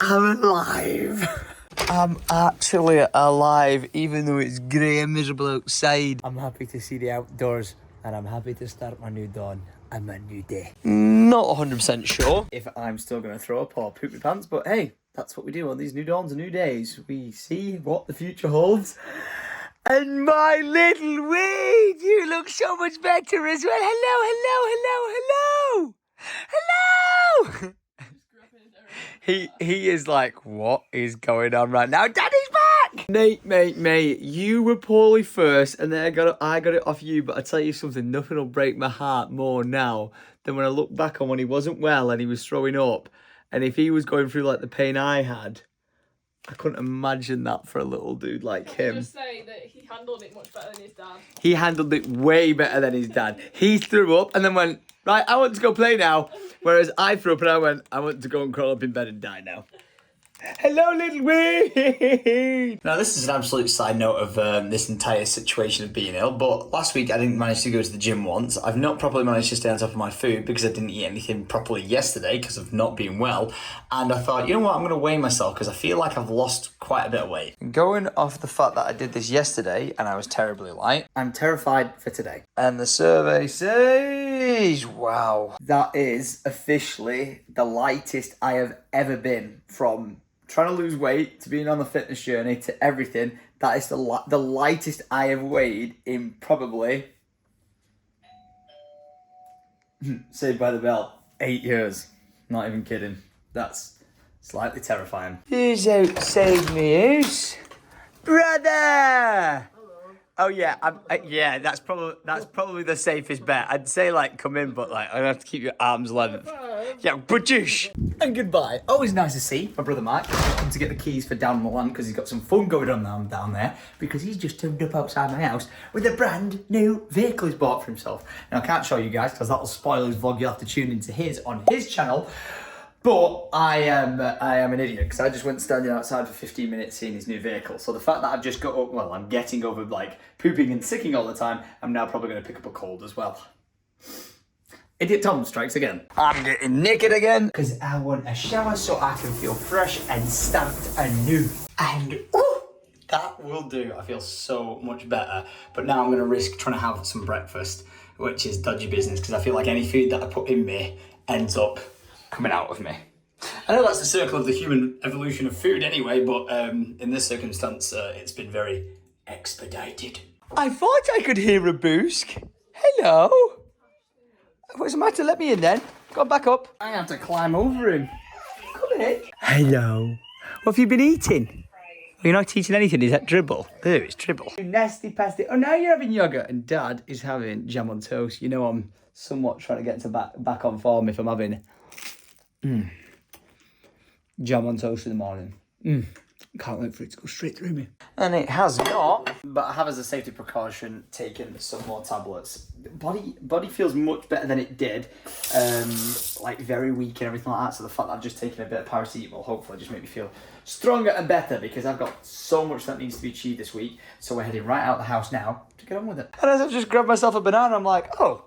I'm alive. I'm actually alive, even though it's grey and miserable outside. I'm happy to see the outdoors, and I'm happy to start my new dawn and my new day. Not 100% sure if I'm still going to throw up or poop my pants, but hey, that's what we do on these new dawns and new days. We see what the future holds. And my little weed, you look so much better as well. Hello, hello, hello, hello, hello. He is like, what is going on right now? Daddy's back! Mate, you were poorly first, and then I got it off you, but I tell you something, nothing will break my heart more now than when I look back on when he wasn't well and he was throwing up, and if he was going through like the pain I had, I couldn't imagine that for a little dude like him. Just say that he handled it much better than his dad. He handled it way better than his dad. He threw up and then went, right, I want to go play now. Whereas I threw up and I went, I want to go and crawl up in bed and die now. Hello, little weed. Now, this is an absolute side note of this entire situation of being ill, but last week I didn't manage to go to the gym once. I've not properly managed to stay on top of my food because I didn't eat anything properly yesterday because of not being well. And I thought, you know what, I'm going to weigh myself because I feel like I've lost quite a bit of weight. Going off the fact that I did this yesterday and I was terribly light, I'm terrified for today. And the survey says, wow, that is officially the lightest I have ever been. From trying to lose weight to being on the fitness journey to everything, that is the lightest I have weighed in probably, Saved by the Bell, 8 years. Not even kidding. That's slightly terrifying. Who's outside my house? Brother! Oh yeah, yeah. That's probably the safest bet. I'd say like come in, but like I have to keep your arms length. Yeah, British. And goodbye. Always nice to see my brother Mike. He's come to get the keys for down the land because he's got some fun going on down there. Because he's just turned up outside my house with a brand new vehicle he's bought for himself. Now I can't show you guys because that'll spoil his vlog. You'll have to tune into his on his channel. But I am an idiot because I just went standing outside for 15 minutes seeing his new vehicle. So the fact that I've just got up, well, I'm getting over like pooping and sicking all the time, I'm now probably going to pick up a cold as well. Idiot Tom strikes again. I'm getting naked again because I want a shower so I can feel fresh and stamped and new. And ooh, that will do. I feel so much better. But now I'm going to risk trying to have some breakfast, which is dodgy business because I feel like any food that I put in me ends up coming out of me. I know that's the circle of the human evolution of food anyway, but in this circumstance, it's been very expedited. I thought I could hear a boosk. Hello? What's the matter? Let me in then. Go back up. I have to climb over him. Come in. Hello. What have you been eating? You're not eating anything, is that dribble? Oh, it's dribble. You nasty pasty. Oh, now you're having yogurt and Dad is having jam on toast. You know I'm somewhat trying to get to back on form if I'm having jam on toast in the morning. Can't wait for it to go straight through me. And it has not, but I have as a safety precaution taken some more tablets. Body feels much better than it did. Like very weak and everything like that. So the fact that I've just taken a bit of paracetamol will hopefully just make me feel stronger and better because I've got so much that needs to be achieved this week. So we're heading right out the house now to get on with it. And as I've just grabbed myself a banana, I'm like, oh,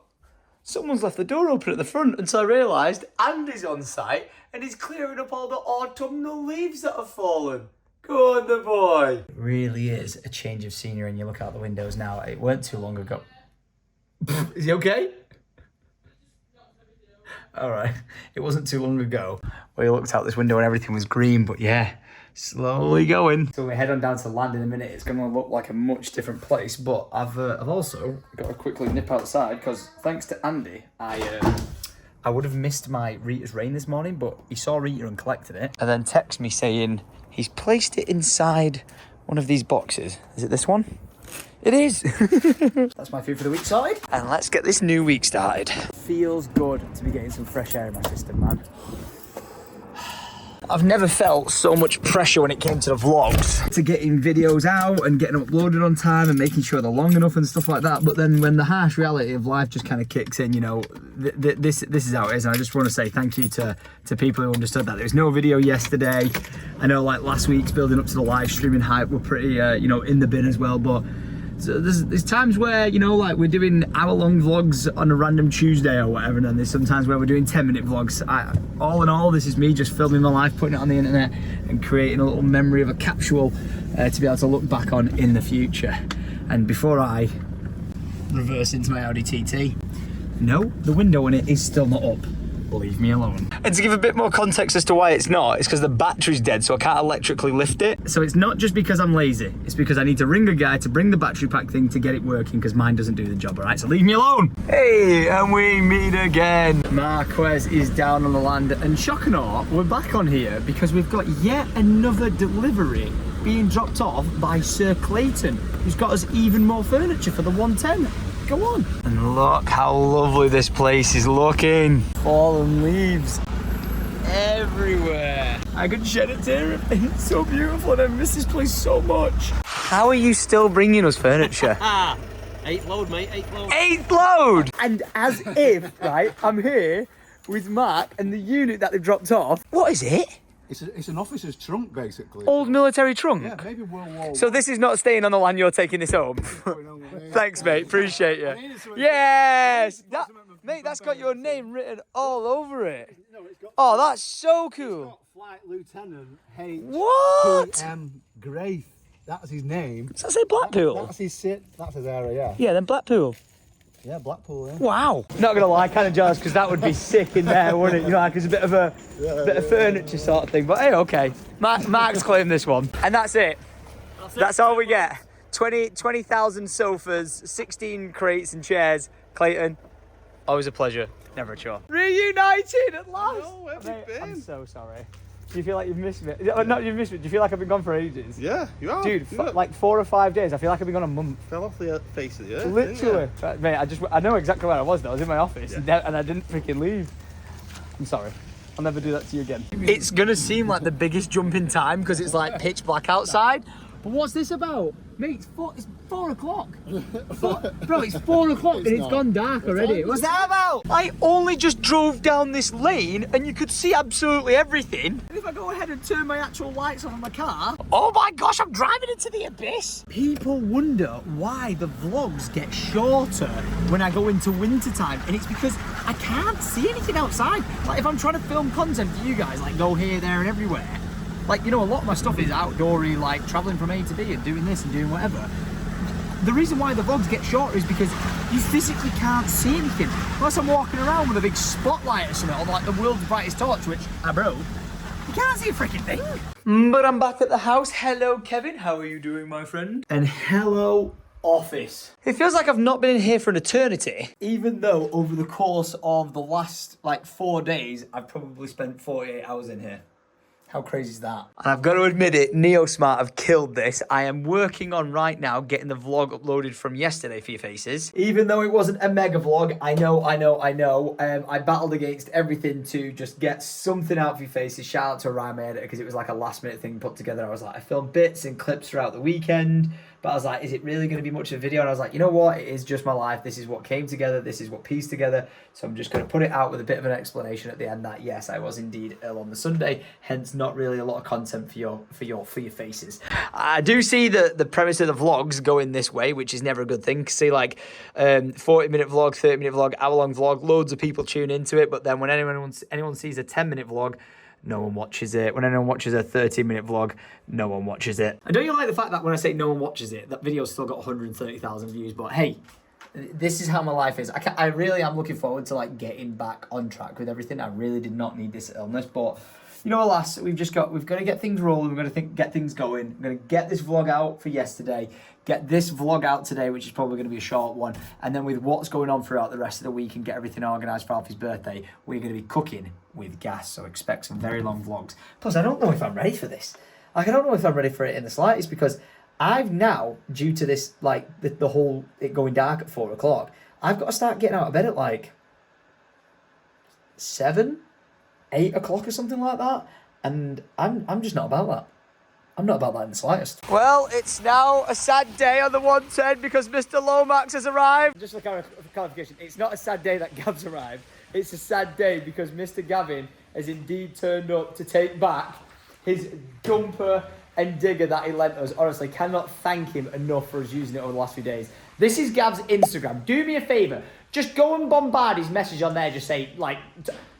someone's left the door open at the front, and so I realised Andy's on site and he's clearing up all the autumnal leaves that have fallen. Go on, the boy. It really is a change of scenery, and you look out the windows now. It weren't too long ago. Is he okay? All right. It wasn't too long ago where you looked out this window and everything was green, but yeah, slowly going. So we head on down to land in a minute. It's going to look like a much different place, but I've also got to quickly nip outside because thanks to Andy, I would have missed my Rita's rain this morning, but he saw Rita and collected it. And then texted me saying he's placed it inside one of these boxes. Is it this one? It is. That's my food for the week sorted. And let's get this new week started. Feels good to be getting some fresh air in my system, man. I've never felt so much pressure when it came to the vlogs. To getting videos out and getting them uploaded on time and making sure they're long enough and stuff like that. But then when the harsh reality of life just kind of kicks in, you know, this is how it is. And I just want to say thank you to people who understood that. There was no video yesterday. I know like last week's building up to the live streaming hype were pretty, you know, in the bin as well. But So there's times where, you know, like we're doing hour-long vlogs on a random Tuesday or whatever, and then there's sometimes where we're doing 10-minute vlogs. All in all, this is me just filming my life, putting it on the internet, and creating a little memory of a capsule to be able to look back on in the future. And before I reverse into my Audi TT, no, the window on it is still not up. Leave me alone. And to give a bit more context as to why it's not, it's because the battery's dead, so I can't electrically lift it. So it's not just because I'm lazy, it's because I need to ring a guy to bring the battery pack thing to get it working, because mine doesn't do the job, all right? So leave me alone. Hey, and we meet again. Marquez is down on the land, and shock and awe, we're back on here because we've got yet another delivery being dropped off by Sir Clayton, who's got us even more furniture for the 110. Go on. And look how lovely this place is looking. Fallen leaves everywhere. I could shed a tear. It's so beautiful and I miss this place so much. How are you still bringing us furniture? 8th load, mate, 8th load. 8th load! And as if, right, I'm here with Mark and the unit that they've dropped off. What is it? It's an officer's trunk, basically. Old military trunk? Yeah, maybe World War So this is not staying on the land, you're taking this home? Thanks, mate. Appreciate you. Yes! Mate, that's got your name written all over it. Oh, that's so cool. Flight Lieutenant H. What? M. Grafe. That's his name. Does that say Blackpool? That's his sit. That's his area, yeah. Yeah, then Blackpool. Yeah, Blackpool, yeah. Wow. Not gonna lie, kind of jealous because that would be sick in there, wouldn't it? You know, like it's a bit of a bit of furniture sort of thing. But hey, okay. Mark's claimed this one, and that's it. That's all we get. 20,000 sofas, 16 crates and chairs. Clayton, always a pleasure. Never a chore. Reunited at last. Oh, where have you been? I'm so sorry. Do you feel like you've missed me? Not you've missed me. Do you feel like I've been gone for ages? Yeah, you are. Dude, like 4 or 5 days. I feel like I've been gone a month. Fell off the face of the earth. Literally. Mate, I know exactly where I was though. I was in my office and I didn't freaking leave. I'm sorry. I'll never do that to you again. It's gonna seem like the biggest jump in time because it's like pitch black outside. But what's this about? Mate, it's 4 o'clock. Bro, it's 4 o'clock and it's gone dark already. What's that about? I only just drove down this lane and you could see absolutely everything. And if I go ahead and turn my actual lights on my car, oh my gosh, I'm driving into the abyss. People wonder why the vlogs get shorter when I go into winter time, and it's because I can't see anything outside. Like if I'm trying to film content for you guys, like go here, there and everywhere, like, you know, a lot of my stuff is outdoory, like traveling from A to B and doing this and doing whatever. The reason why the vlogs get shorter is because you physically can't see anything. Unless I'm walking around with a big spotlight or something, or like the world's brightest torch, which I broke. You can't see a freaking thing. But I'm back at the house. Hello, Kevin. How are you doing, my friend? And hello, office. It feels like I've not been in here for an eternity. Even though over the course of the last, like, 4 days, I've probably spent 48 hours in here. How crazy is that? And I've got to admit it, NeoSmart have killed this. I am working on right now getting the vlog uploaded from yesterday for your faces. Even though it wasn't a mega vlog, I know. I battled against everything to just get something out for your faces. Shout out to Ryan, my editor, because it was like a last minute thing put together. I was like, I filmed bits and clips throughout the weekend, but I was like, is it really going to be much of a video? And I was like, you know what? It is just my life. This is what came together. This is what pieced together. So I'm just going to put it out with a bit of an explanation at the end that yes, I was indeed ill on the Sunday. Hence, not really a lot of content for your faces. I do see the premise of the vlogs going this way, which is never a good thing. See, like 40-minute vlog, 30-minute vlog, hour-long vlog. Loads of people tune into it, but then when anyone sees a 10-minute vlog, no one watches it. When anyone watches a 30-minute vlog, no one watches it. And don't you like the fact that when I say no one watches it, that video's still got 130,000 views? But hey, this is how my life is. I really am looking forward to like getting back on track with everything. I really did not need this illness, but you know, alas, we've got to get things rolling. We've got to get things going. I'm going to get this vlog out for yesterday, get this vlog out today, which is probably going to be a short one, and then with what's going on throughout the rest of the week and get everything organised for Alfie's birthday, we're going to be cooking with gas, so expect some very long vlogs. Plus, I don't know if I'm ready for this. Like, I don't know if I'm ready for it in the slightest, because I've now, due to this, like, the whole it going dark at 4 o'clock, I've got to start getting out of bed at, like, 7, 8 o'clock or something like that, and I'm just not about that. I'm not about that in the slightest. Well, it's now a sad day on the 110 because Mr. Lomax has arrived. Just for clarification, it's not a sad day that Gav's arrived. It's a sad day because Mr. Gavin has indeed turned up to take back his dumper and digger that he lent us. Honestly, cannot thank him enough for us using it over the last few days. This is Gav's Instagram. Do me a favour. Just go and bombard his message on there. Just say, like,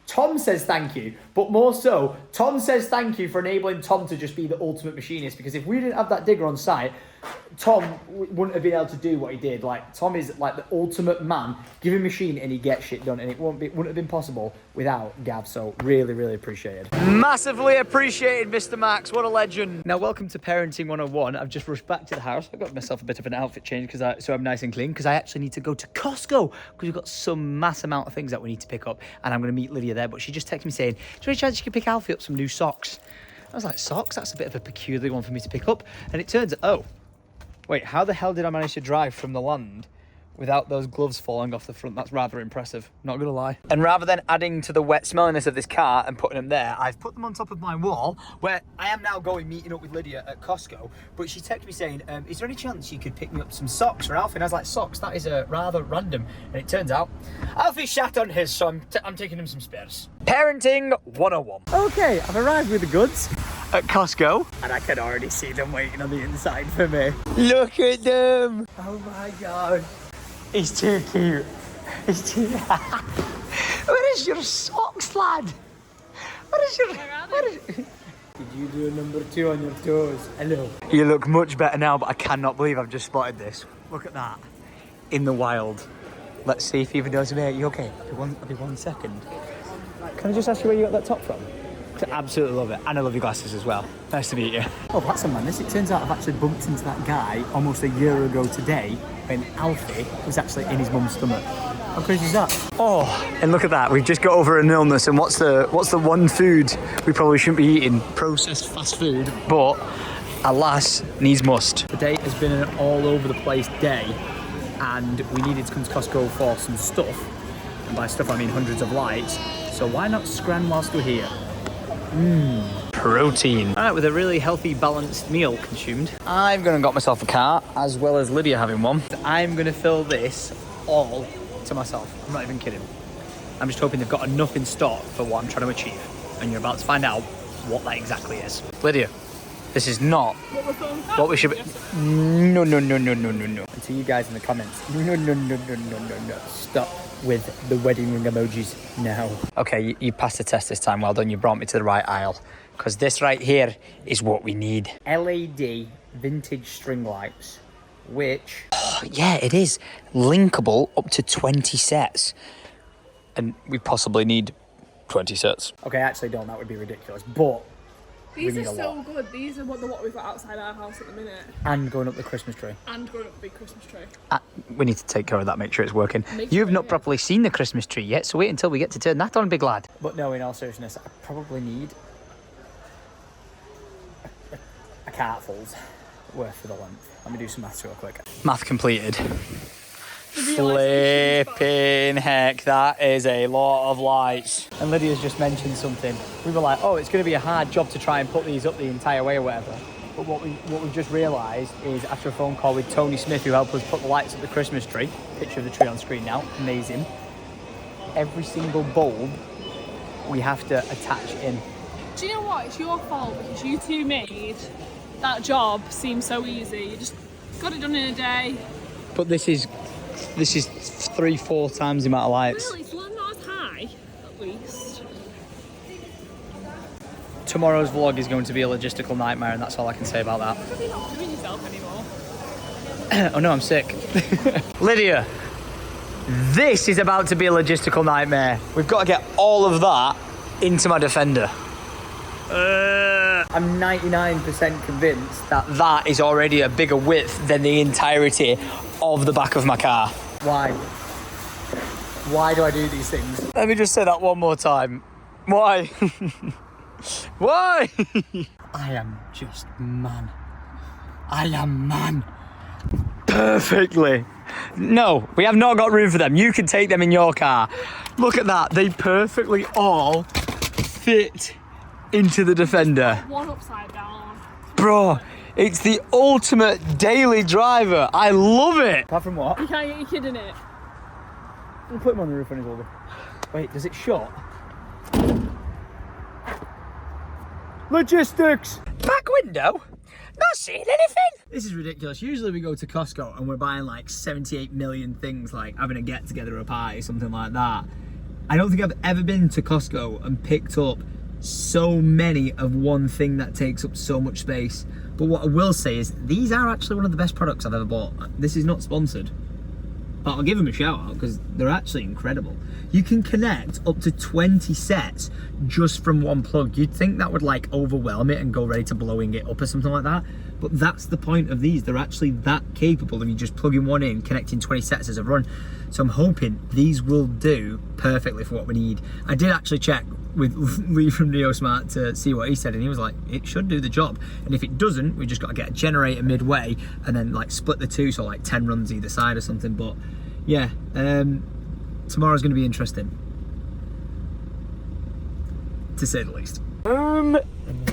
Tom says thank you. But more so, Tom says thank you for enabling Tom to just be the ultimate machinist. Because if we didn't have that digger on site, Tom wouldn't have been able to do what he did. Like, Tom is like the ultimate man. Give him a machine and he gets shit done. And it wouldn't have been possible without Gav. So really, really appreciated. Massively appreciated, Mr. Max. What a legend. Now, welcome to Parenting 101. I've just rushed back to the house. I got myself a bit of an outfit change so I'm nice and clean. Because I actually need to go to Costco. Because we've got some mass amount of things that we need to pick up. And I'm going to meet Lydia there. But she just texted me saying, "Is there any chance you could pick Alfie up some new socks?" I was like, socks? That's a bit of a peculiar one for me to pick up. And it turns out, oh, wait, how the hell did I manage to drive from the land without those gloves falling off the front? That's rather impressive, not gonna lie. And rather than adding to the wet smelliness of this car and putting them there, I've put them on top of my wall, where I am now meeting up with Lydia at Costco. But she texted me saying, is there any chance you could pick me up some socks for Alfie? And I was like, socks? That is rather random. And it turns out, Alfie shat on his, so I'm taking him some spares. Parenting 101. Okay, I've arrived with the goods at Costco, and I can already see them waiting on the inside for me. Look at them! Oh my god. He's too cute. He's too... Where is your socks, lad? Where is your... Did you do a number 2 on your toes? Hello. You look much better now, but I cannot believe I've just spotted this. Look at that. In the wild. Let's see if he even knows me. Are you okay? I'll be 1 second. Can I just ask you where you got that top from? I absolutely love it. And I love your glasses as well. Nice to meet you. Oh, that's a madness. It turns out I've actually bumped into that guy almost a year ago today when Alfie was actually in his mum's stomach. How crazy is that? Oh, and look at that. We've just got over an illness, and what's the one food we probably shouldn't be eating? Processed fast food. But alas, needs must. The day has been an all over the place day, and we needed to come to Costco for some stuff. And by stuff I mean hundreds of lights. So why not scram whilst we're here? Protein. All right, with a really healthy, balanced meal consumed, I'm gonna got myself a car, as well as Lydia having one. I'm gonna fill this all to myself. I'm not even kidding. I'm just hoping they've got enough in stock for what I'm trying to achieve. And you're about to find out what that exactly is. Lydia, this is not what we should be. No. And to you guys in the comments, no. Stop with the wedding ring emojis now. Okay, you passed the test this time. Well done. You brought me to the right aisle. Because this right here is what we need. LED vintage string lights, which... Oh, yeah, it is. Linkable up to 20 sets. And we possibly need 20 sets. Okay, actually don't. That would be ridiculous. But... These are so good. These are what we've got outside our house at the minute. And going up the Christmas tree. And going up the big Christmas tree. We need to take care of that, make sure it's working. You've not properly seen the Christmas tree yet, so wait until we get to turn that on, big lad. But no, in all seriousness, I probably need a cartful's worth for the length. Let me do some maths real quick. Math completed. Flipping heck, that is a lot of lights. And Lydia's just mentioned something. We were like, oh, it's going to be a hard job to try and put these up the entire way or whatever. But what we've just realised is after a phone call with Tony Smith, who helped us put the lights at the Christmas tree, picture of the tree on screen now, amazing. Every single bulb we have to attach in. Do you know what? It's your fault because you two made that job seem so easy. You just got it done in a day. But this is 3-4 times the amount of lights. Really, it's not as high, at least. Tomorrow's vlog is going to be a logistical nightmare, and that's all I can say about that. You're not doing yourself anymore. Oh no, I'm sick. Lydia, this is about to be a logistical nightmare. We've got to get all of that into my Defender. I'm 99% convinced that that is already a bigger width than the entirety of the back of my car. Why? Why do I do these things? Let me just say that one more time. Why? Why? I am just man. I am man. Perfectly. No, we have not got room for them. You can take them in your car. Look at that. They perfectly all fit into the Defender. One upside down. Bro, it's the ultimate daily driver. I love it. Apart from what? You can't get your kid in it. We'll put him on the roof when he's older. Wait, does it shut? Logistics. Back window? not seeing anything. This is ridiculous. Usually we go to Costco and we're buying like 78 million things, like having a get together or a party, something like that. I don't think I've ever been to Costco and picked up so many of one thing that takes up so much space. But what I will say is these are actually one of the best products I've ever bought. This is not sponsored, but I'll give them a shout out because they're actually incredible. You can connect up to 20 sets just from one plug. You'd think that would like overwhelm it and go ready to blowing it up or something like that. But that's the point of these. They're actually that capable of you just plugging one in, connecting 20 sets as a run. So I'm hoping these will do perfectly for what we need. I did actually check with Lee from NeoSmart to see what he said, and he was like, it should do the job. And if it doesn't, we just got to get a generator midway and then like split the two, so like 10 runs either side or something. But yeah, tomorrow's going to be interesting, to say the least.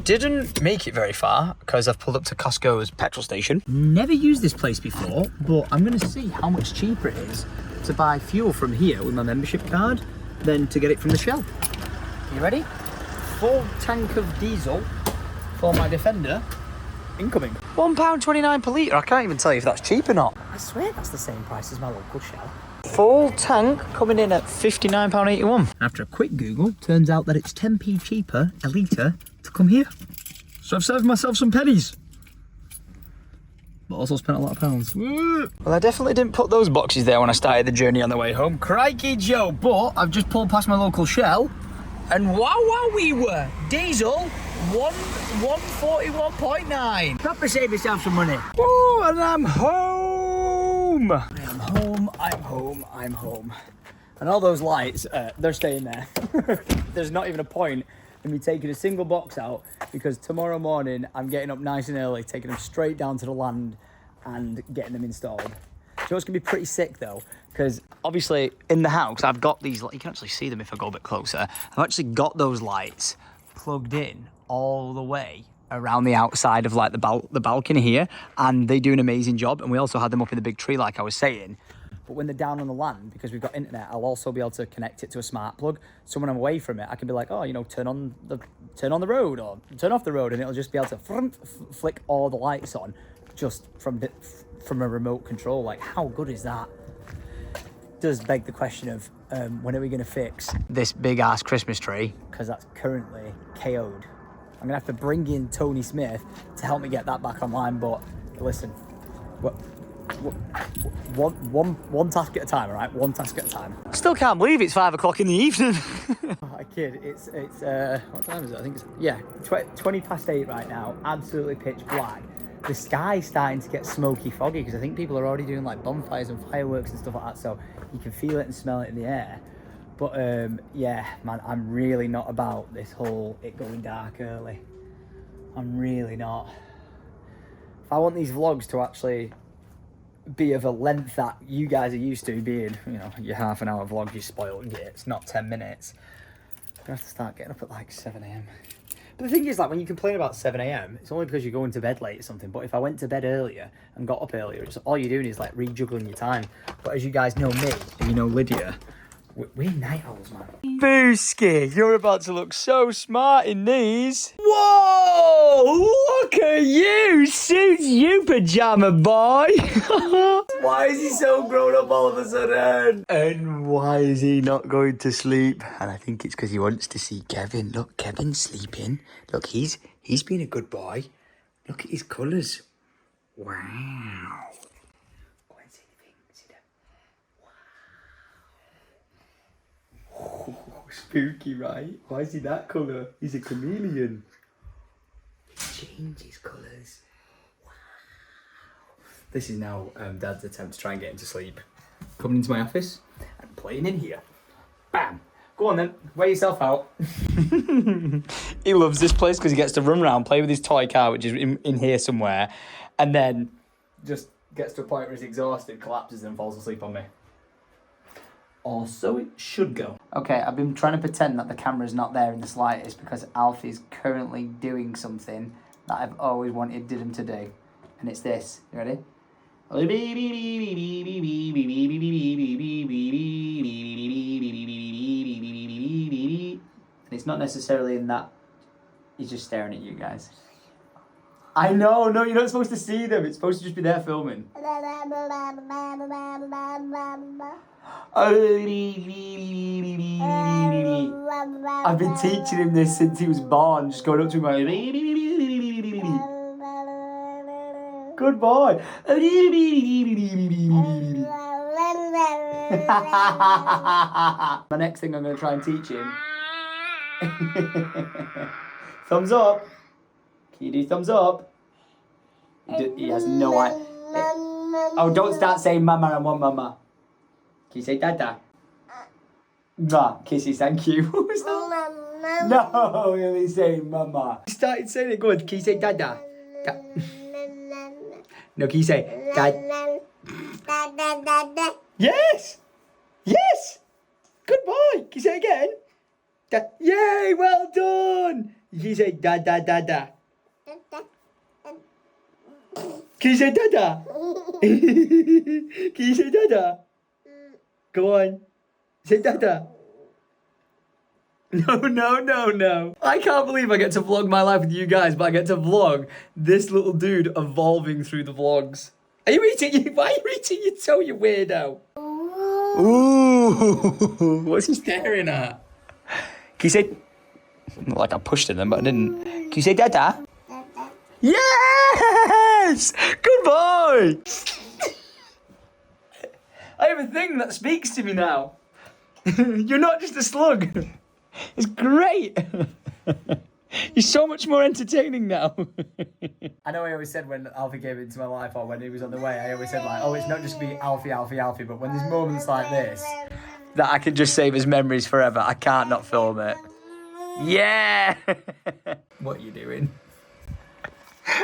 Didn't make it very far because I've pulled up to Costco's petrol station. Never used this place before, but I'm going to see how much cheaper it is to buy fuel from here with my membership card than to get it from the Shell. You ready? Full tank of diesel for my Defender incoming. £1.29 per litre. I can't even tell you if that's cheap or not. I swear that's the same price as my local Shell. Full tank coming in at £59.81. After a quick Google, turns out that it's 10p cheaper a litre to come here. So I've saved myself some pennies, but also spent a lot of pounds. Well, I definitely didn't put those boxes there when I started the journey on the way home. Crikey Joe, but I've just pulled past my local Shell, and wow we were. Diesel, 141.9. Proper save myself some money. Oh, and I'm home. I'm home. And all those lights, they're staying there. There's not even a point in me taking a single box out, because tomorrow morning I'm getting up nice and early, taking them straight down to the land and getting them installed. So it's gonna be pretty sick though, because obviously in the house I've got these, you can actually see them if I go a bit closer. I've actually got those lights plugged in all the way around the outside of like the balcony here, and they do an amazing job. And we also had them up in the big tree like I was saying. But when they're down on the land, because we've got internet, I'll also be able to connect it to a smart plug. So when I'm away from it, I can be like, oh, you know, turn on the road or turn off the road, and it'll just be able to flick all the lights on just from a remote control. Like, how good is that? Does beg the question of when are we going to fix this big ass Christmas tree? Because that's currently KO'd. I'm gonna have to bring in Tony Smith to help me get that back online. But listen, one task at a time, all right? One task at a time. Still can't believe it's 5 o'clock in the evening. Oh, I kid. It's what time is it? I think it's 20 past 8 right now. Absolutely pitch black. The sky's starting to get smoky, foggy, because I think people are already doing like bonfires and fireworks and stuff like that. So you can feel it and smell it in the air. But yeah, man, I'm really not about this whole it going dark early. I'm really not. If I want these vlogs to actually be of a length that you guys are used to being, you know, your half an hour vlog, you spoiled gits, not 10 minutes. I'm gonna have to start getting up at like 7 AM. But the thing is, like, when you complain about 7 AM, it's only because you're going to bed late or something. But if I went to bed earlier and got up earlier, it's all you're doing is like rejuggling your time. But as you guys know me, and you know Lydia, we're night owls, man. Booski, you're about to look so smart in these. Whoa! Look at you! Suits you, pajama boy! Why is he so grown up all of a sudden? And why is he not going to sleep? And I think it's because he wants to see Kevin. Look, Kevin's sleeping. Look, he's been a good boy. Look at his colours. Wow. Go and see the thing. See that? Oh, spooky, right? Why is he that colour? He's a chameleon. He changes colours. Wow. This is now Dad's attempt to try and get him to sleep. Coming into my office and playing in here. Bam! Go on then, wear yourself out. He loves this place because he gets to run around, play with his toy car, which is in here somewhere, and then just gets to a point where he's exhausted, collapses and falls asleep on me. Or so it should go. Okay, I've been trying to pretend that the camera's not there in the slightest because Alfie's currently doing something that I've always wanted him to do. And it's this. You ready? And it's not necessarily in that. He's just staring at you guys. I know, no, you're not supposed to see them. It's supposed to just be there filming. I've been teaching him this since he was born, just going up to him like... Good boy. My next thing I'm going to try and teach him. Thumbs up. Can you do thumbs up? He has no idea. Oh, don't start saying mama, I want mama. Can you say dada? Nah, kisses, thank you. What was that? No, he's saying mama. He started saying it good. Can you say dada? No, can you say dad? Yes! Yes! Good boy! Can you say it again? Yay! Well done! Can you say da da da da? Can you say dada? Can you say dada? Go on. Say dada. No. I can't believe I get to vlog my life with you guys, but I get to vlog this little dude evolving through the vlogs. Are you eating? Why are you eating your toe, you weirdo? Ooh, what's he staring at? Can you say... Like I pushed it then, but I didn't. Can you say dada? Yes! Good boy! I have a thing that speaks to me now. You're not just a slug. It's great. You're so much more entertaining now. I know I always said when Alfie came into my life or when he was on the way, I always said like, oh, it's not just be Alfie, but when there's moments like this, that I can just save as memories forever, I can't not film it. Yeah! What are you doing?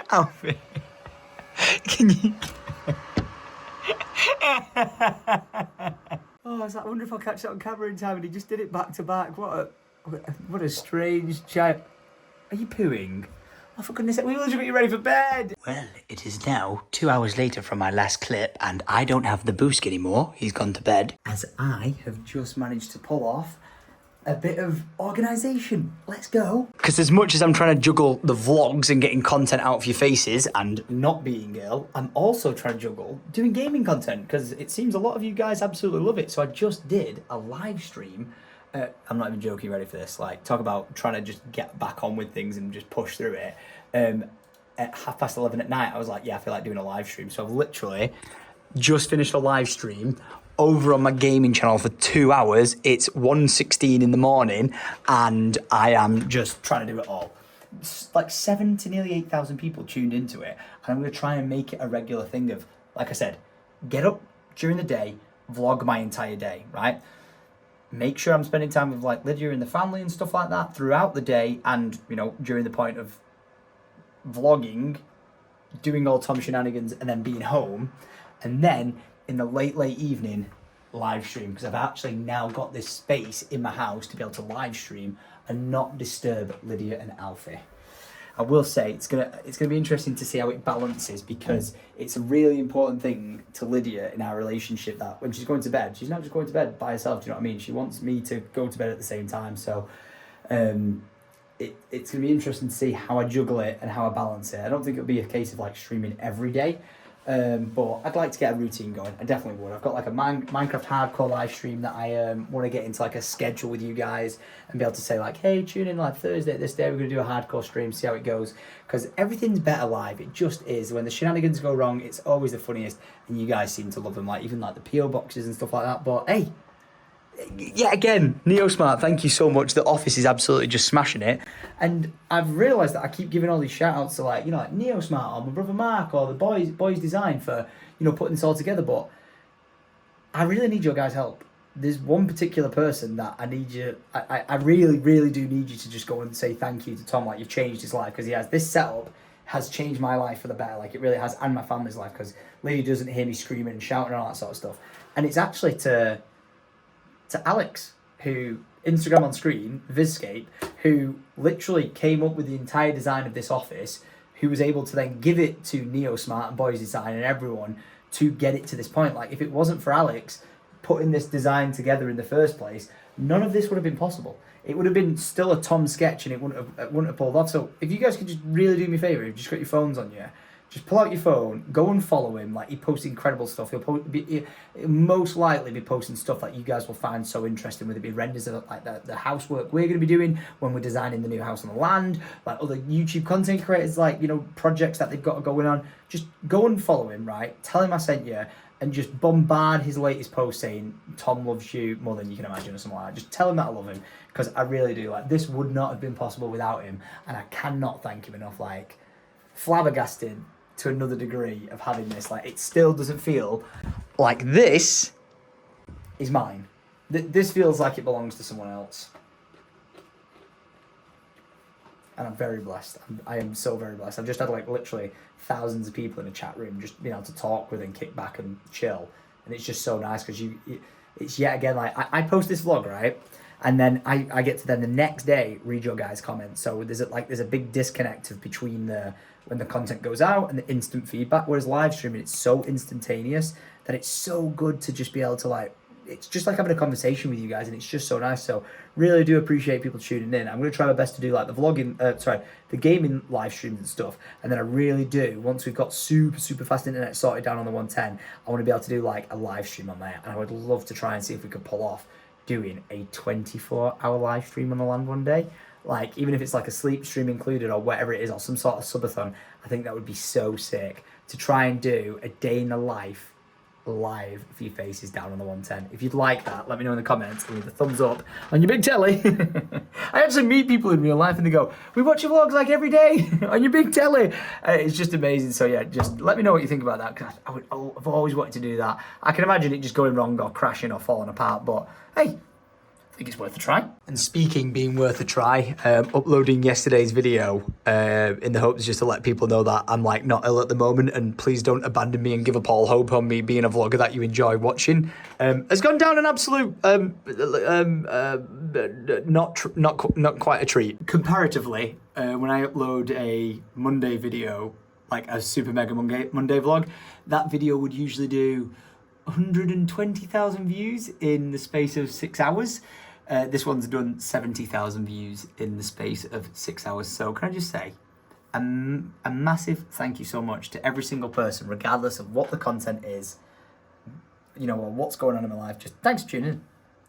Alfie, can you... Oh, I was like, I wonder if I'll catch that on camera in time, and he just did it back to back. What a strange giant... Are you pooing? Oh, for goodness sake, we will just get you ready for bed. Well, it is now 2 hours later from my last clip, and I don't have the boosk anymore. He's gone to bed. As I have just managed to pull off a bit of organisation. Let's go. Because as much as I'm trying to juggle the vlogs and getting content out of your faces and not being ill, I'm also trying to juggle doing gaming content, because it seems a lot of you guys absolutely love it. So I just did a live stream. I'm not even joking, ready for this. Like, talk about trying to just get back on with things and just push through it. At 11:30 at night, I was like, yeah, I feel like doing a live stream. So I've literally just finished a live stream over on my gaming channel for 2 hours. It's 1:16 in the morning, and I am just trying to do it all. It's like 7 to nearly 8,000 people tuned into it, and I'm going to try and make it a regular thing of, like I said, get up during the day, vlog my entire day, right? Make sure I'm spending time with like Lydia and the family and stuff like that throughout the day, and you know, during the point of vlogging, doing all Tom shenanigans, and then being home, and then in the late evening live stream, because I've actually now got this space in my house to be able to live stream and not disturb Lydia and Alfie. I will say it's gonna be interesting to see how it balances, because it's a really important thing to Lydia in our relationship that when she's going to bed, she's not just going to bed by herself. Do you know what I mean? She wants me to go to bed at the same time. So it's gonna be interesting to see how I juggle it and how I balance it. I don't think it'll be a case of like streaming every day. But I'd like to get a routine going. I definitely would. I've got like a Minecraft hardcore live stream that I want to get into like a schedule with you guys and be able to say like, hey, tune in like Thursday at this day, we're going to do a hardcore stream, see how it goes. Because everything's better live. It just is. When the shenanigans go wrong, it's always the funniest, and you guys seem to love them, like even like the PO boxes and stuff like that. But hey, yet again, NeoSmart, thank you so much. The office is absolutely just smashing it. And I've realised that I keep giving all these shout outs to like, you know, like NeoSmart or my brother Mark or the boys design for, you know, putting this all together. But I really need your guys' help. There's one particular person that I need you, I really, really do need you to just go and say thank you to Tom. Like, you've changed his life, because he has this setup has changed my life for the better. Like, it really has, and my family's life, because Lydia doesn't hear me screaming and shouting and all that sort of stuff. And it's actually to Alex, who, Instagram on screen, Vizscape, who literally came up with the entire design of this office, who was able to then give it to NeoSmart and Boys Design and everyone to get it to this point. Like, if it wasn't for Alex putting this design together in the first place, none of this would have been possible. it would have been still a Tom sketch and it wouldn't have pulled off. So if you guys could just really do me a favour, you've just got your phones on you, just pull out your phone, go and follow him. Like, he posts incredible stuff. He'll most likely be posting stuff that you guys will find so interesting, whether it be renders of like the housework we're going to be doing when we're designing the new house on the land, like other YouTube content creators, like, you know, projects that they've got going on. Just go and follow him, right? Tell him I sent you, and just bombard his latest post saying Tom loves you more than you can imagine or something like that. Just tell him that I love him, because I really do. Like, this would not have been possible without him, and I cannot thank him enough. Like, flabbergasted to another degree of having this. Like, it still doesn't feel like this is mine. This feels like it belongs to someone else. And I'm very blessed. I am so very blessed. I've just had like literally thousands of people in a chat room just being able to talk with and kick back and chill. And it's just so nice because it's yet again, like I post this vlog, right? And then I get to then the next day read your guys' comments. So there's a big disconnect between when the content goes out and the instant feedback. Whereas live streaming, it's so instantaneous that it's so good to just be able to like, it's just like having a conversation with you guys, and it's just so nice. So really do appreciate people tuning in. I'm going to try my best to do like the vlogging, the gaming live streams and stuff. And then I really do, once we've got super fast internet sorted down on the 110, I want to be able to do like a live stream on there. And I would love to try and see if we could pull off doing a 24-hour live stream on the land one day. Like, even if it's like a sleep stream included or whatever it is, or some sort of subathon, I think that would be so sick to try and do a day in the life live for your faces down on the 110. If you'd like that, let me know in the comments and leave a thumbs up on your big telly. I actually meet people in real life and they go, we watch your vlogs like every day on your big telly. It's just amazing. So yeah, just let me know what you think about that, because I've always wanted to do that. I can imagine it just going wrong or crashing or falling apart, but hey, I think it's worth a try. And speaking being worth a try, uploading yesterday's video in the hopes just to let people know that I'm like not ill at the moment, and please don't abandon me and give up all hope on me being a vlogger that you enjoy watching, has gone down an absolute not quite a treat. Comparatively, when I upload a Monday video, like a super mega Monday vlog, that video would usually do 120,000 views in the space of 6 hours. This one's done 70,000 views in the space of 6 hours. So can I just say a massive thank you so much to every single person, regardless of what the content is, you know, or what's going on in my life. Just thanks for tuning in.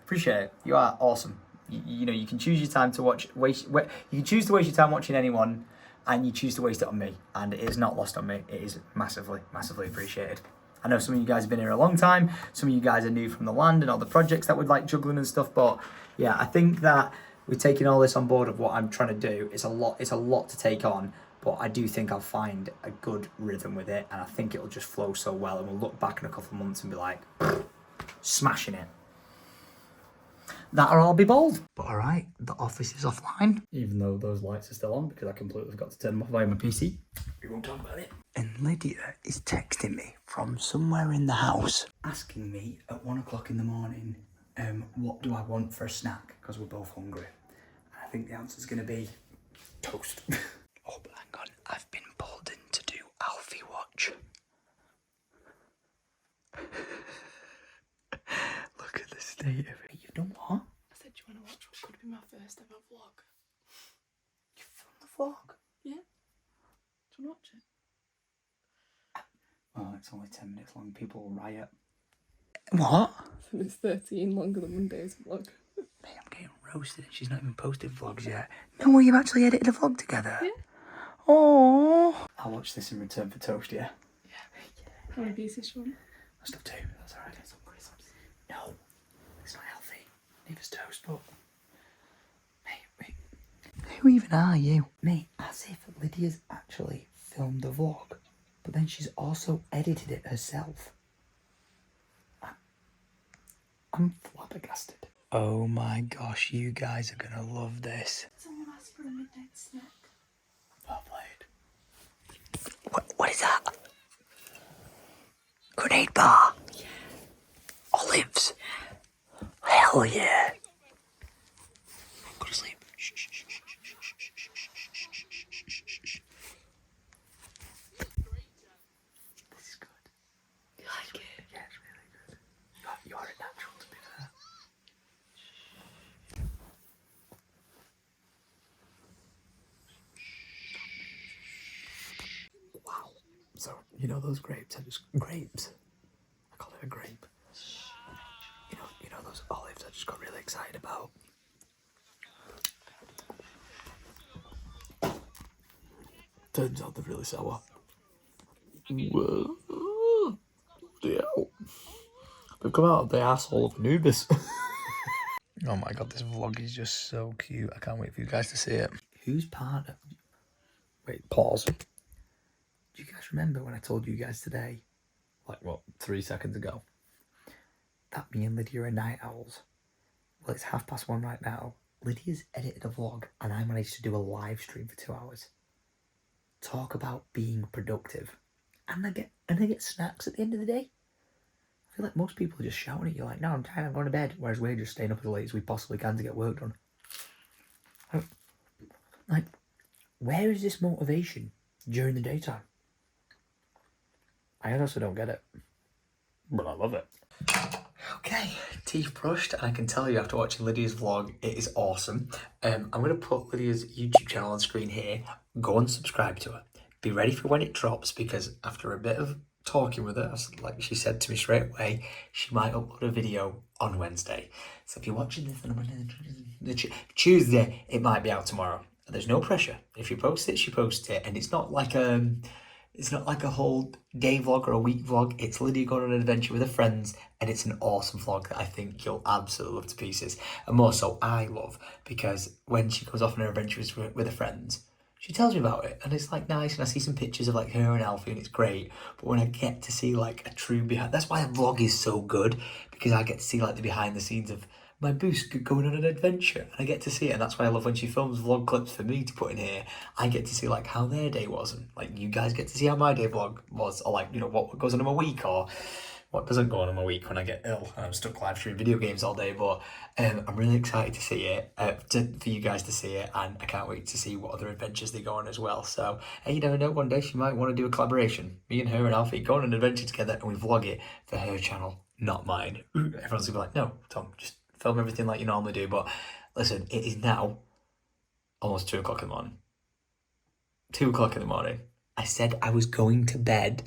Appreciate it. You are awesome. You know, you can choose your time to you can choose to waste your time watching anyone, and you choose to waste it on me, and it is not lost on me. It is massively appreciated. I know some of you guys have been here a long time. Some of you guys are new from the land and all the projects that we're like juggling and stuff. But yeah, I think that we're taking all this on board of what I'm trying to do. It's a lot to take on, but I do think I'll find a good rhythm with it, and I think it'll just flow so well, and we'll look back in a couple of months and be like, smashing it. That'll all be bold. But all right, the office is offline. Even though those lights are still on, because I completely forgot to turn them off via my PC. We won't talk about it. And Lydia is texting me from somewhere in the house, asking me at 1 o'clock in the morning, what do I want for a snack? Because we're both hungry. And I think the answer is going to be toast. Oh, but hang on. I've been pulled in to do Alfie watch. Look at the state of it. You've done what? I said, do you want to watch what could be my first ever vlog? You filmed the vlog? Yeah. Do you want to watch it? Oh, it's only 10 minutes long. People will riot. What? It's 13 longer than Monday's vlog. Mate, I'm getting roasted and she's not even posted vlogs yet. No way, you've actually edited a vlog together? Yeah. Oh. I'll watch this in return for toast, yeah? Yeah. How many pieces do you want? I'll stop too. That's alright. Get some crisps. No, it's not healthy. Neither's toast, but... Mate. Who even are you? Mate, as if Lydia's actually filmed the vlog, but then she's also edited it herself. I'm flabbergasted. Oh my gosh, you guys are gonna love this. Someone asked for a midnight snack. Well played. What is that? Grenade bar? Yeah. Olives? Hell yeah. Go to sleep. Shh. This is good. You like it? Yeah, it's really good. You're a natural, to be fair. You know those grapes are just grapes. I call it a grape. You know those olives I just got really excited about. Turns out they're really sour. Whoa. Yeah. They've come out of the asshole of Anubis. Oh my god, this vlog is just so cute. I can't wait for you guys to see it. Whose partner? Wait, pause. Do you guys remember when I told you guys today, like what, 3 seconds ago, that me and Lydia are night owls? Well, it's 1:30 right now. Lydia's edited a vlog and I managed to do a live stream for 2 hours. Talk about being productive. And I get snacks at the end of the day. I feel like most people are just shouting at you like, no, I'm tired, I'm going to bed. Whereas we're just staying up as late as we possibly can to get work done. Like, where is this motivation during the daytime? I honestly don't get it. But I love it. Okay, teeth brushed, and I can tell you after watching Lydia's vlog, it is awesome. I'm going to put Lydia's YouTube channel on screen here. Go and subscribe to her. Be ready for when it drops, because after a bit of talking with her, like she said to me straight away, she might upload a video on Wednesday. So if you're watching this on Tuesday, it might be out tomorrow. There's no pressure. If you post it, she posts it, and it's not like a whole day vlog or a week vlog. It's Lydia going on an adventure with her friends, and it's an awesome vlog that I think you'll absolutely love to pieces. And more so, I love, because when she goes off on her adventures with her friends, she tells me about it, and it's like nice, and I see some pictures of like her and Alfie, and it's great. But when I get to see like a true behind, that's why a vlog is so good, because I get to see like the behind the scenes of my boost going on an adventure, and I get to see it. And that's why I love when she films vlog clips for me to put in here. I get to see like how their day was, and like you guys get to see how my day vlog was, or like, you know, what goes on in my week, or what doesn't go on in my week when I get ill and I'm stuck live streaming video games all day. But I'm really excited to see it, for you guys to see it, and I can't wait to see what other adventures they go on as well. So, hey, you never know, one day she might want to do a collaboration. Me and her and Alfie go on an adventure together, and we vlog it for her channel, not mine. Everyone's gonna be like, no, Tom, just film everything like you normally do. But listen, it is now almost 2 o'clock in the morning. 2 o'clock in the morning. I said I was going to bed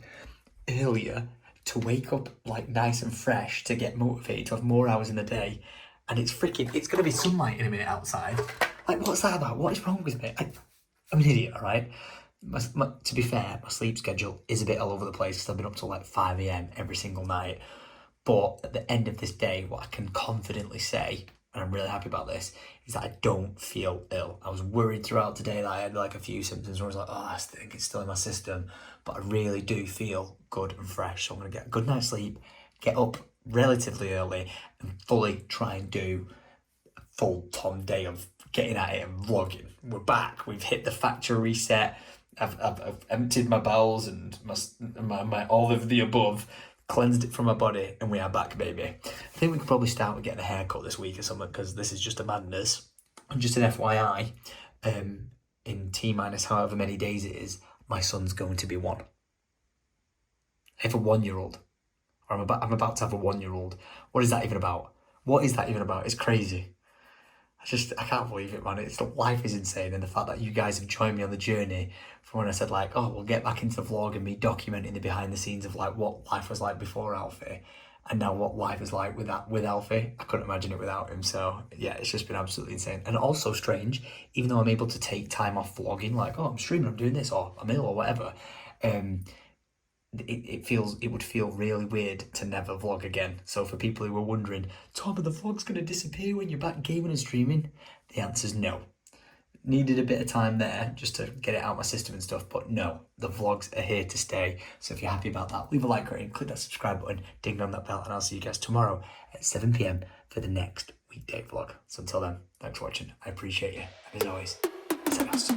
earlier to wake up like nice and fresh, to get motivated, to have more hours in the day. And it's going to be sunlight in a minute outside. Like, what's that about? What is wrong with me? I'm an idiot, all right? To be fair, my sleep schedule is a bit all over the place, because I've been up till like 5 a.m. every single night. But at the end of this day, what I can confidently say, and I'm really happy about this, is that I don't feel ill. I was worried throughout today that I had like a few symptoms where I was like, oh, I think it's still in my system. But I really do feel good and fresh. So I'm going to get a good night's sleep, get up relatively early, and fully try and do a full Tom day of getting at it and vlogging. We're back. We've hit the factory reset. I've emptied my bowels and my all of the above, cleansed it from my body, and we are back, baby. I think we could probably start with getting a haircut this week or something, because this is just a madness. And just an FYI, in T-minus however many days it is, my son's going to be 1. I have a 1-year-old. Or I'm about to have a 1-year-old. What is that even about? What is that even about? It's crazy. I can't believe it, man. Life is insane, and the fact that you guys have joined me on the journey from when I said like, oh, we'll get back into the vlog and me documenting the behind the scenes of like what life was like before Alfie, and now what life is like with Alfie. I couldn't imagine it without him. So yeah, it's just been absolutely insane. And also strange, even though I'm able to take time off vlogging, like, oh, I'm streaming, I'm doing this, or I'm ill, or whatever, it would feel really weird to never vlog again. So for people who are wondering, Tom, are the vlog's going to disappear when you're back gaming and streaming? The answer's no. Needed a bit of time there just to get it out of my system and stuff, but no, the vlogs are here to stay. So if you're happy about that, leave a like rating, click that subscribe button, ding on that bell, and I'll see you guys tomorrow at 7 p.m. for the next weekday vlog. So until then, thanks for watching. I appreciate you. And as always, say us.